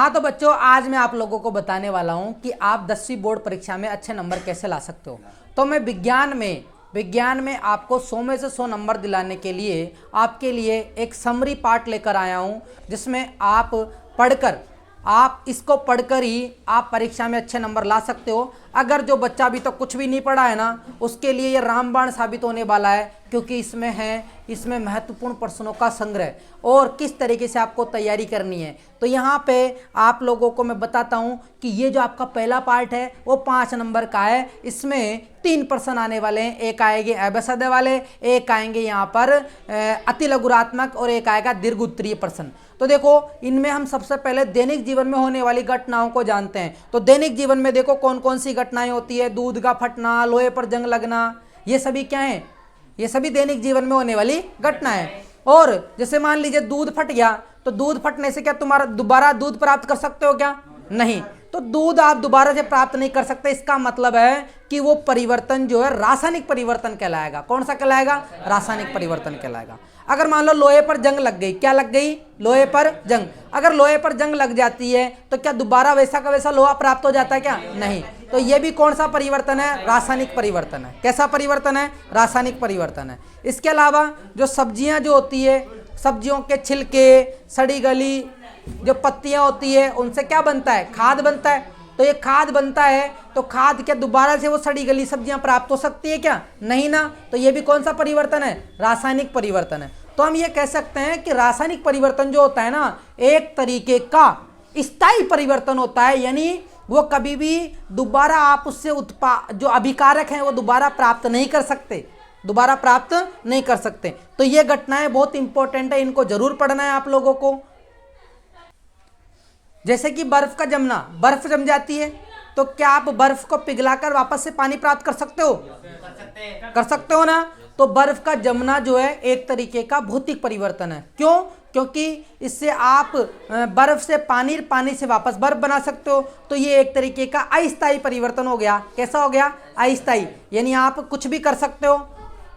हाँ तो बच्चों, आज मैं आप लोगों को बताने वाला हूँ कि आप 10वीं बोर्ड परीक्षा में अच्छे नंबर कैसे ला सकते हो। तो मैं विज्ञान में आपको 100 में से 100 नंबर दिलाने के लिए आपके लिए एक समरी पार्ट लेकर आया हूँ, जिसमें आप इसको पढ़कर ही आप परीक्षा में अच्छे नंबर ला सकते हो। अगर जो बच्चा अभी तो कुछ भी नहीं पढ़ा है ना, उसके लिए ये रामबाण साबित होने वाला है, क्योंकि इसमें महत्वपूर्ण प्रश्नों का संग्रह और किस तरीके से आपको तैयारी करनी है। तो यहाँ पे आप लोगों को मैं बताता हूँ कि ये जो आपका पहला पार्ट है वो 5 नंबर का है। इसमें 3 प्रश्न आने वाले हैं, एक आएंगे अभ्यासोदय वाले, एक आएंगे यहाँ पर अति लघुरात्मक और एक आएगा दीर्घ उत्तरीय प्रश्न। तो देखो, इनमें हम सबसे पहले दैनिक जीवन में होने वाली घटनाओं को जानते हैं। तो दैनिक जीवन में देखो कौन कौन सी घटनाएं होती है। दूध का फटना, लोहे पर जंग लगना, ये सभी क्या है? ये सभी दैनिक जीवन में होने वाली घटना है। और जैसे मान लीजिए दूध फट गया, तो दूध फटने से क्या तुम्हारा दोबारा दूध प्राप्त कर सकते हो क्या? नहीं। तो दूध आप दोबारा से प्राप्त नहीं कर सकते। इसका मतलब है कि वो परिवर्तन जो है रासायनिक परिवर्तन कहलाएगा। कौन सा कहलाएगा? रासायनिक परिवर्तन कहलाएगा। अगर मान लो लोहे पर जंग लग गई, क्या लग गई? लोहे पर जंग। अगर लोहे पर जंग लग जाती है तो क्या दोबारा वैसा का वैसा लोहा प्राप्त हो जाता है क्या? नहीं। तो ये भी कौन सा परिवर्तन है? रासायनिक परिवर्तन है। कैसा परिवर्तन है? रासायनिक परिवर्तन है। इसके अलावा जो सब्जियां जो होती है, सब्जियों के छिलके, सड़ी गली जो पत्तियां होती है, उनसे क्या बनता है? खाद बनता है। तो ये खाद बनता है, तो खाद क्या दोबारा से वो सड़ी गली सब्जियां प्राप्त हो सकती है क्या? नहीं ना। तो ये भी कौन सा परिवर्तन है? रासायनिक परिवर्तन है। तो हम ये कह सकते हैं कि रासायनिक परिवर्तन जो होता है ना, एक तरीके का स्थायी परिवर्तन होता है, यानी वो कभी भी दोबारा आप उससे जो अभिकारक हैं वो दोबारा प्राप्त नहीं कर सकते। तो ये घटनाएं बहुत इंपॉर्टेंट है, इनको जरूर पढ़ना है आप लोगों को। जैसे कि बर्फ का जमना, बर्फ जम जाती है तो क्या आप बर्फ को पिघलाकर वापस से पानी प्राप्त कर सकते हो? कर सकते हो ना। तो बर्फ का जमना जो है एक तरीके का भौतिक परिवर्तन है। क्यों? क्योंकि इससे आप बर्फ से पानी, पानी से वापस बर्फ बना सकते हो। तो ये एक तरीके का अस्थायी परिवर्तन हो गया। कैसा हो गया? अस्थायी, यानी आप कुछ भी कर सकते हो।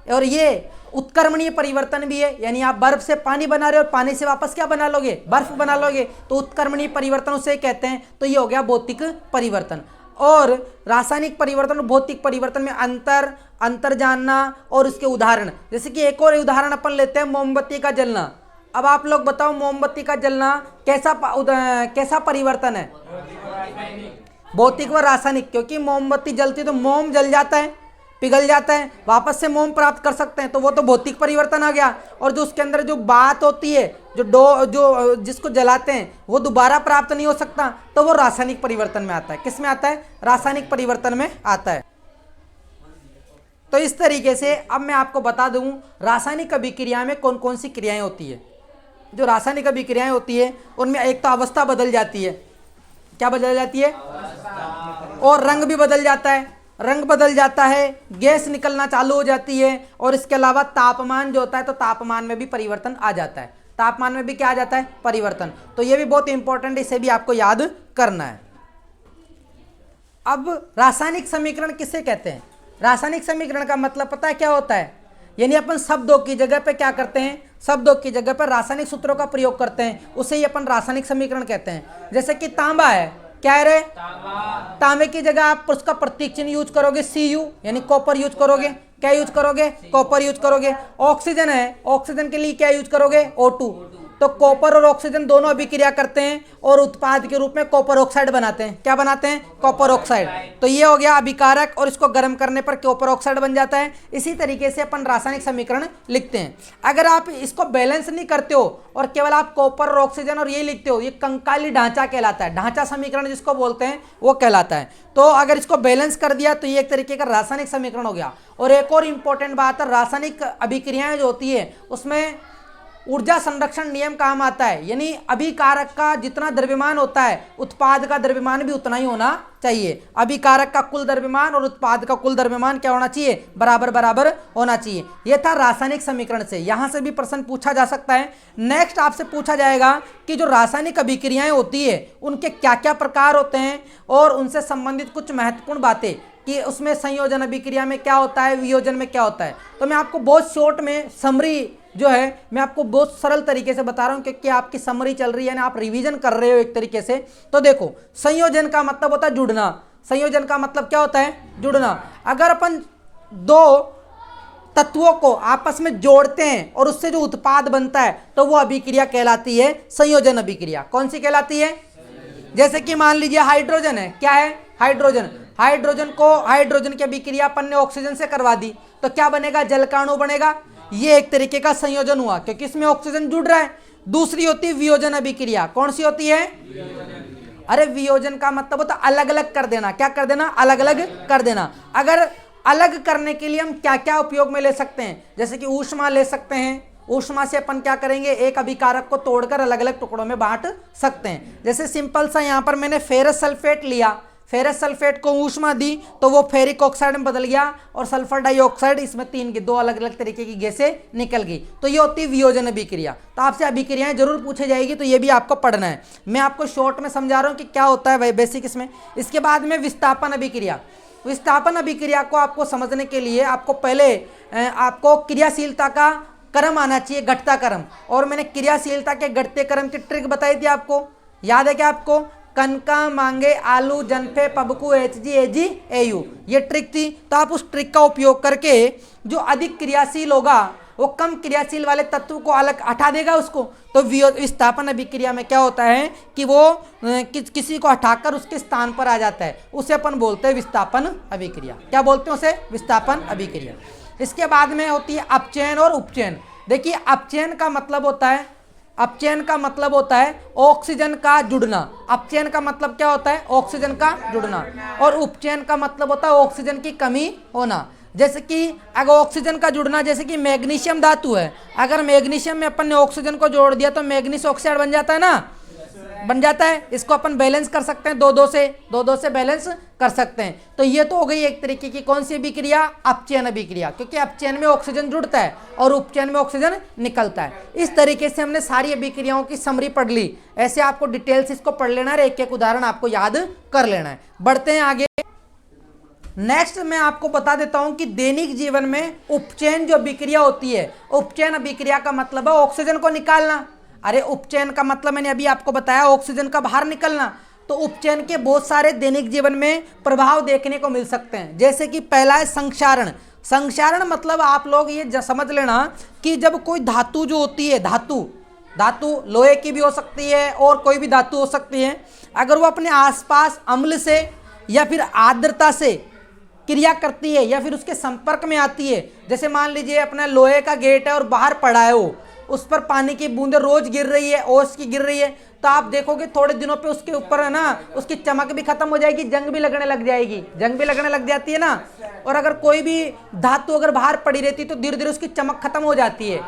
और ये उत्क्रमणीय परिवर्तन भी है, यानी आप बर्फ से पानी बना रहे हो और पानी से वापस क्या बना लोगे? बर्फ बना लोगे। तो उत्क्रमणीय परिवर्तन उसे कहते हैं। तो ये हो गया भौतिक परिवर्तन। और रासायनिक परिवर्तन और भौतिक परिवर्तन में अंतर जानना और उसके उदाहरण, जैसे कि एक और उदाहरण अपन लेते हैं, मोमबत्ती का जलना। अब आप लोग बताओ, मोमबत्ती का जलना कैसा परिवर्तन है? भौतिक व रासायनिक। क्योंकि मोमबत्ती जलती तो मोम जल जाता है, पिघल जाता है, वापस से मोम प्राप्त कर सकते हैं, तो वो तो भौतिक परिवर्तन आ गया। और जो उसके अंदर जो बात होती है, जो जिसको जलाते हैं, वो दोबारा प्राप्त नहीं हो सकता, तो वो रासायनिक परिवर्तन में आता है। किस में आता है? रासायनिक परिवर्तन में आता है। तो इस तरीके से अब मैं आपको बता दूं रासायनिक अभिक्रिया में कौन कौन सी क्रियाएं होती है। जो रासायनिक अभिक्रियाएं होती है उनमें एक तो अवस्था बदल जाती है। क्या बदल जाती है? और रंग भी बदल जाता है। रंग बदल जाता है, गैस निकलना चालू हो जाती है। और इसके अलावा तापमान जो होता है, तो तापमान में भी परिवर्तन आ जाता है। तापमान में भी क्या आ जाता है? परिवर्तन। तो ये भी बहुत इंपॉर्टेंट है, इसे भी आपको याद करना है। अब रासायनिक समीकरण किसे कहते हैं? रासायनिक समीकरण का मतलब पता है क्या होता है? यानी अपन शब्दों की जगह पे क्या करते हैं? शब्दों की जगह पर रासायनिक सूत्रों का प्रयोग करते हैं, उसे ही अपन रासायनिक समीकरण कहते हैं। जैसे कि तांबा है, क्या है रे? तांबे की जगह आप उसका प्रतीक चिन्ह यूज करोगे, Cu, यानी कॉपर यूज करोगे। क्या यूज करोगे? कॉपर यूज करोगे। ऑक्सीजन है, ऑक्सीजन के लिए क्या यूज करोगे? O2। तो कॉपर और ऑक्सीजन दोनों अभिक्रिया करते हैं और उत्पाद के रूप में कॉपर ऑक्साइड बनाते हैं। क्या बनाते हैं? Copper oxide. तो ये हो गया अभिकारक, और इसको गर्म करने पर कॉपर ऑक्साइड बन जाता है। इसी तरीके से अपन रासायनिक समीकरण लिखते हैं। अगर आप इसको बैलेंस नहीं करते हो और केवल आप कॉपर और ऑक्सीजन और ये लिखते हो, ये कंकाली ढांचा कहलाता है। ढांचा समीकरण जिसको बोलते हैं वो कहलाता है। तो अगर इसको बैलेंस कर दिया तो ये एक तरीके का रासायनिक समीकरण हो गया। और एक और इंपॉर्टेंट बात है, रासायनिक अभिक्रियाएं जो होती है उसमें ऊर्जा संरक्षण नियम काम आता है। यानी अभिकारक का जितना द्रव्यमान होता है, उत्पाद का द्रव्यमान भी उतना ही होना चाहिए। अभिकारक का कुल द्रव्यमान और उत्पाद का कुल द्रव्यमान क्या होना चाहिए? बराबर बराबर होना चाहिए। यह था रासायनिक समीकरण से। यहां से भी प्रश्न पूछा जा सकता है। नेक्स्ट आपसे पूछा जाएगा कि जो रासायनिक अभिक्रियाएं होती है उनके क्या क्या प्रकार होते हैं, और उनसे संबंधित कुछ महत्वपूर्ण बातें कि उसमें संयोजन अभिक्रिया में क्या होता है, वियोजन में क्या होता है। तो मैं आपको बहुत शॉर्ट में समरी जो है मैं आपको बहुत सरल तरीके से बता रहा हूं क्योंकि आपकी समरी चल रही है ना, आप रिवीजन कर रहे हो एक तरीके से। तो देखो, संयोजन का मतलब होता है जुड़ना। संयोजन का मतलब क्या होता है? जुड़ना। अगर अपन दो तत्वों को आपस में जोड़ते हैं और उससे जो उत्पाद बनता है तो वो अभिक्रिया कहलाती है संयोजन अभिक्रिया। कौन सी कहलाती है? जैसे कि मान लीजिए हाइड्रोजन है, क्या है? हाइड्रोजन। हाइड्रोजन की अभिक्रिया अपन ने ऑक्सीजन से करवा दी तो क्या बनेगा? जल का अणु बनेगा। ये एक तरीके का संयोजन हुआ क्योंकि इसमें ऑक्सीजन जुड़ रहा है। दूसरी होती है वियोजन अभिक्रिया। कौन सी होती है? अरे वियोजन का मतलब होता है अलग अलग कर देना। क्या कर देना? अलग अलग कर देना। अगर अलग करने के लिए हम क्या क्या उपयोग में ले सकते हैं? जैसे कि ऊष्मा ले सकते हैं। ऊष्मा से अपन क्या करेंगे? एक अभिकारक को तोड़कर अलग अलग टुकड़ों में बांट सकते हैं। जैसे सिंपल सा यहाँ पर मैंने फेरस सल्फेट लिया, फेरस सल्फेट को ऊष्मा दी तो वो फेरिक ऑक्साइड में बदल गया और सल्फर डाइऑक्साइड, इसमें दो अलग अलग तरीके की गैसें निकल गई। तो ये होती है वियोजन अभिक्रिया। तो आपसे अभिक्रियाएं जरूर पूछे जाएगी, तो ये भी आपको पढ़ना है। मैं आपको शॉर्ट में समझा रहा हूँ कि क्या होता है बेसिक इसमें। इसके बाद में विस्थापन अभिक्रिया। विस्थापन अभिक्रिया को आपको समझने के लिए आपको पहले आपको क्रियाशीलता का क्रम आना चाहिए, घटता क्रम। और मैंने क्रियाशीलता के घटते क्रम की ट्रिक बताई थी आपको, याद है क्या आपको? कनका, मांगे, आलू, जनफे, पबकू, एचजी, एजी, एयू, ये ट्रिक थी। तो आप उस ट्रिक का उपयोग करके जो अधिक क्रियाशील होगा वो कम क्रियाशील वाले तत्व को अलग हटा देगा उसको। तो विस्थापन अभिक्रिया में क्या होता है कि वो किसी को हटाकर उसके स्थान पर आ जाता है, उसे अपन बोलते हैं विस्थापन अभिक्रिया। क्या बोलते हैं उसे? विस्थापन अभिक्रिया। इसके बाद में होती है अपचयन और उपचयन। देखिए, अपचयन का मतलब होता है ऑक्सीजन का जुड़ना। अपचयन का मतलब क्या होता है? ऑक्सीजन का जुड़ना। और उपचयन का मतलब होता है ऑक्सीजन की कमी होना। जैसे कि अगर ऑक्सीजन का जुड़ना, जैसे कि मैग्नीशियम धातु है, अगर मैग्नीशियम में अपन ने ऑक्सीजन को जोड़ दिया तो मैग्नीस ऑक्साइड बन जाता है ना, बन जाता है। इसको अपन बैलेंस कर सकते हैं, दो दो से बैलेंस कर सकते हैं। तो ये तो हो गई एक तरीके की कौन सी अभिक्रिया? अपचयन अभिक्रिया, क्योंकि अपचयन में ऑक्सीजन जुड़ता है और उपचयन में ऑक्सीजन निकलता है। इस तरीके से हमने सारी अभिक्रियाओं की समरी पढ़ ली। ऐसे आपको डिटेल्स इसको पढ़ लेना है, एक एक उदाहरण आपको याद कर लेना है। बढ़ते हैं आगे। नेक्स्ट मैं आपको बता देता हूं कि दैनिक जीवन में उपचयन जो अभिक्रिया होती है, उपचयन अभिक्रिया का मतलब है ऑक्सीजन को निकालना। अरे उपचयन का मतलब मैंने अभी आपको बताया ऑक्सीजन का बाहर निकलना। तो उपचयन के बहुत सारे दैनिक जीवन में प्रभाव देखने को मिल सकते हैं। जैसे कि पहला है संक्षारण। संक्षारण मतलब आप लोग ये समझ लेना कि जब कोई धातु जो होती है, धातु लोहे की भी हो सकती है और कोई भी धातु हो सकती है, अगर वो अपने आसपास अम्ल से या फिर आर्द्रता से क्रिया करती है या फिर उसके संपर्क में आती है, जैसे मान लीजिए अपना लोहे का गेट है और बाहर पड़ा है वो, उस पर पानी की बूंदें रोज गिर रही है, ओस की गिर रही है, तो आप देखोगे थोड़े दिनों पे उसके ऊपर है ना, उसकी चमक भी खत्म हो जाएगी, जंग भी लगने लग जाएगी, जंग भी लगने लग जाती है ना। और अगर कोई भी धातु अगर बाहर पड़ी रहती तो धीरे धीरे उसकी चमक खत्म हो जाती है,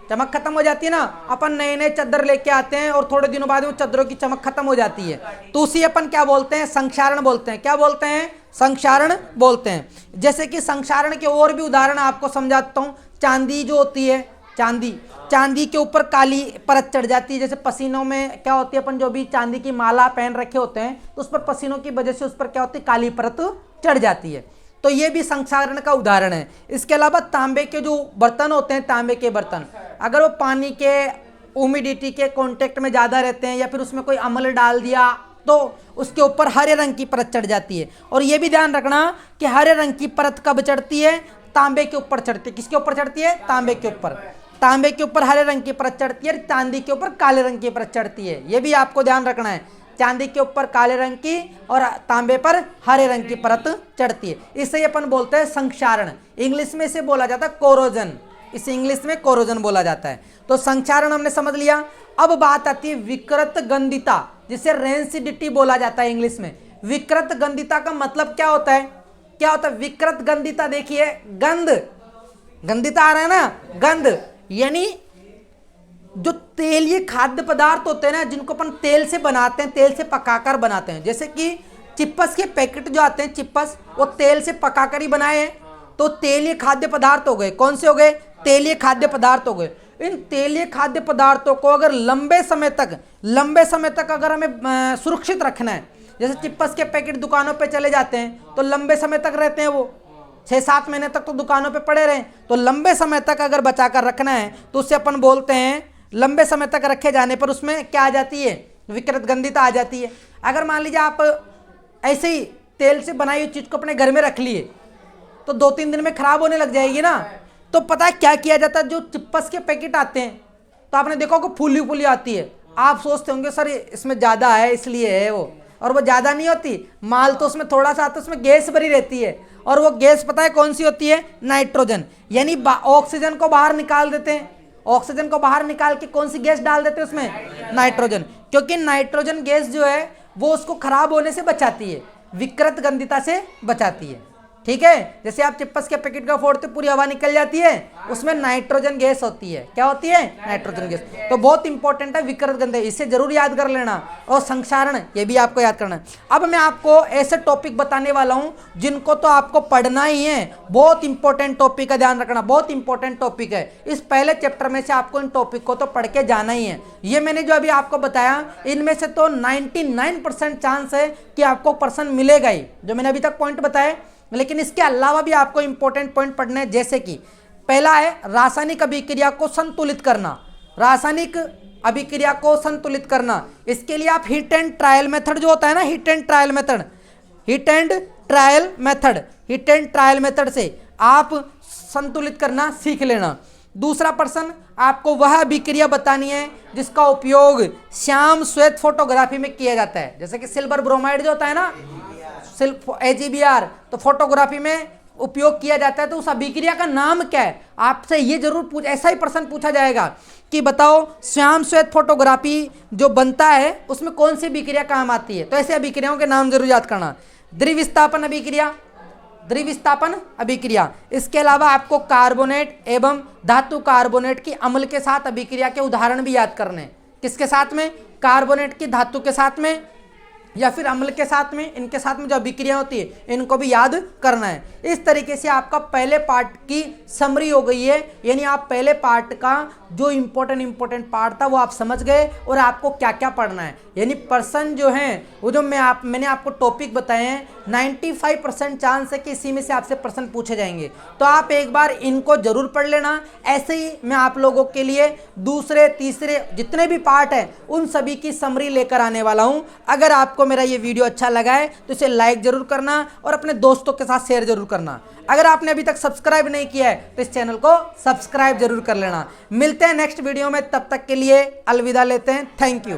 चमक खत्म हो जाती है ना। अपन नए नए चादर लेके आते हैं और थोड़े दिनों बाद वो चादरों की चमक खत्म हो जाती है, तो उसी अपन क्या बोलते हैं? संक्षारण बोलते हैं। क्या बोलते हैं? संक्षारण बोलते हैं। जैसे कि संक्षारण के और भी उदाहरण आपको समझाता हूँ। चांदी जो होती है, चांदी के ऊपर काली परत चढ़ जाती है। जैसे पसीनों में क्या होती है, अपन जो भी चांदी की माला पहन रखे होते हैं तो उस पर पसीनों की वजह से उस पर क्या होती है? काली परत चढ़ जाती है। तो ये भी संक्षारण का उदाहरण है। इसके अलावा तांबे के जो बर्तन होते हैं, तांबे के बर्तन अगर वो पानी के ह्यूमिडिटी के कांटेक्ट में ज़्यादा रहते हैं या फिर उसमें कोई अम्ल डाल दिया तो उसके ऊपर हरे रंग की परत चढ़ जाती है। और ये भी ध्यान रखना कि हरे रंग की परत कब चढ़ती है? तांबे के ऊपर चढ़ती है। किसके ऊपर चढ़ती है? तांबे के ऊपर। तांबे के ऊपर हरे रंग की परत चढ़ती है, चांदी के ऊपर काले रंग की परत चढ़ती है। ये भी आपको ध्यान रखना है, चांदी के ऊपर काले रंग की और तांबे पर हरे रंग की परत चढ़ती है। इसे अपन बोलते हैं संक्षारण। इंग्लिश में इसे बोला जाता है कोरोजन, इसे इंग्लिश में कोरोजन बोला जाता है। तो संक्षारण हमने समझ लिया। अब बात आती है विकृत गंधिता, जिसे रेंसिडिटी बोला जाता है इंग्लिश में। विकृत गंधिता का मतलब क्या होता है? क्या होता है विकृत गंधिता? देखिए, गंधिता आ रहा है ना, गंध यानी जो तेलीय खाद्य पदार्थ होते हैं ना, जिनको अपन तेल से बनाते हैं, तेल से पकाकर बनाते हैं। जैसे कि चिप्स के पैकेट जो आते हैं, चिप्स वो तेल से पकाकर ही बनाए हैं, तो तेलीय खाद्य पदार्थ हो गए। कौन से हो गए? तेलीय खाद्य पदार्थ हो गए। इन तेलीय खाद्य पदार्थों को अगर लंबे समय तक अगर हमें सुरक्षित रखना है, जैसे चिप्स के पैकेट दुकानों पे चले जाते हैं तो लंबे समय तक रहते हैं, वो 6-7 महीने तक तो दुकानों पे पड़े रहे, तो लंबे समय तक अगर बचा कर रखना है तो उससे अपन बोलते हैं लंबे समय तक रखे जाने पर उसमें क्या आ जाती है, विकृत गंधिता आ जाती है। अगर मान लीजिए आप ऐसे ही तेल से बनाई हुई चीज को अपने घर में रख लिए तो 2-3 दिन में खराब होने लग जाएगी ना। तो पता है क्या किया जाता है, जो चिप्स के पैकेट आते हैं तो आपने देखा कि फूली फूली आती है, आप सोचते होंगे सर इसमें ज्यादा है इसलिए है वो, और वो ज्यादा नहीं होती, माल तो उसमें थोड़ा सा आता है, उसमें गैस भरी रहती है, और वो गैस पता है कौन सी होती है, नाइट्रोजन, यानी ऑक्सीजन को बाहर निकाल देते हैं। ऑक्सीजन को बाहर निकाल के कौन सी गैस डाल देते हैं उसमें, नाइट्रोजन, क्योंकि नाइट्रोजन गैस जो है वो उसको खराब होने से बचाती है, विकृत गंधिता से बचाती है। ठीक है, जैसे आप चिप्स के पैकेट का फोड़ते पूरी हवा निकल जाती है, उसमें नाइट्रोजन गैस होती है। क्या होती है, नाइट्रोजन गैस। तो बहुत इंपॉर्टेंट है विकृत गंधिता, इसे जरूर याद कर लेना, और संक्षारण ये भी आपको याद करना है। अब मैं आपको ऐसे टॉपिक बताने वाला हूं जिनको तो आपको पढ़ना ही है, बहुत इंपॉर्टेंट टॉपिक का ध्यान रखना, बहुत इंपॉर्टेंट टॉपिक है। इस पहले चैप्टर में से आपको इन टॉपिक को तो पढ़ के जाना ही है। ये मैंने जो अभी आपको बताया इनमें से तो 99% चांस है कि आपको पर्सन मिलेगा ही, जो मैंने अभी तक पॉइंट बताए। लेकिन इसके अलावा भी आपको इंपॉर्टेंट पॉइंट पढ़ने हैं, जैसे कि पहला है रासायनिक अभिक्रिया को संतुलित करना। रासायनिक अभिक्रिया को संतुलित करना, इसके लिए आप हिट एंड ट्रायल मेथड जो होता है ना, hit and trial method, hit and trial method, hit and trial method से आप संतुलित करना सीख लेना। दूसरा पर्सन आपको वह अभिक्रिया बतानी है जिसका उपयोग श्याम श्वेत फोटोग्राफी में किया जाता है, जैसे कि सिल्वर ब्रोमाइड जो होता है ना, AgBr, तो फोटोग्राफी में उपयोग किया जाता है। तो उस अभिक्रिया का नाम क्या है, आपसे ये जरूर ऐसा ही प्रश्न पूछा जाएगा कि बताओ श्याम श्वेत फोटोग्राफी जो बनता है उसमें कौन सी अभिक्रिया काम आती है। तो ऐसे अभिक्रियाओं के नाम जरूर याद करना। द्विविस्थापन अभिक्रिया, द्विविस्थापन अभिक्रिया। इसके अलावा आपको कार्बोनेट एवं धातु कार्बोनेट की अम्ल के साथ अभिक्रिया के उदाहरण भी याद करने। किसके साथ में, कार्बोनेट की धातु के साथ में या फिर अम्ल के साथ में, इनके साथ में जो अभिक्रिया होती है इनको भी याद करना है। इस तरीके से आपका पहले पार्ट की समरी हो गई है, यानी आप पहले पार्ट का जो इंपॉर्टेंट पार्ट था वो आप समझ गए और आपको क्या क्या पढ़ना है। यानी पर्सन जो हैं वो जो मैंने आपको टॉपिक बताए हैं 95% चांस है कि इसी में से आपसे प्रश्न पूछे जाएंगे। तो आप एक बार इनको जरूर पढ़ लेना। ऐसे ही मैं आप लोगों के लिए दूसरे तीसरे जितने भी पार्ट हैं उन सभी की समरी लेकर आने वाला हूं। अगर आपको मेरा ये वीडियो अच्छा लगा है तो इसे लाइक जरूर करना और अपने दोस्तों के साथ शेयर जरूर करना। अगर आपने अभी तक सब्सक्राइब नहीं किया है तो इस चैनल को सब्सक्राइब जरूर कर लेना। मिलते हैं नेक्स्ट वीडियो में, तब तक के लिए अलविदा लेते हैं। Thank you.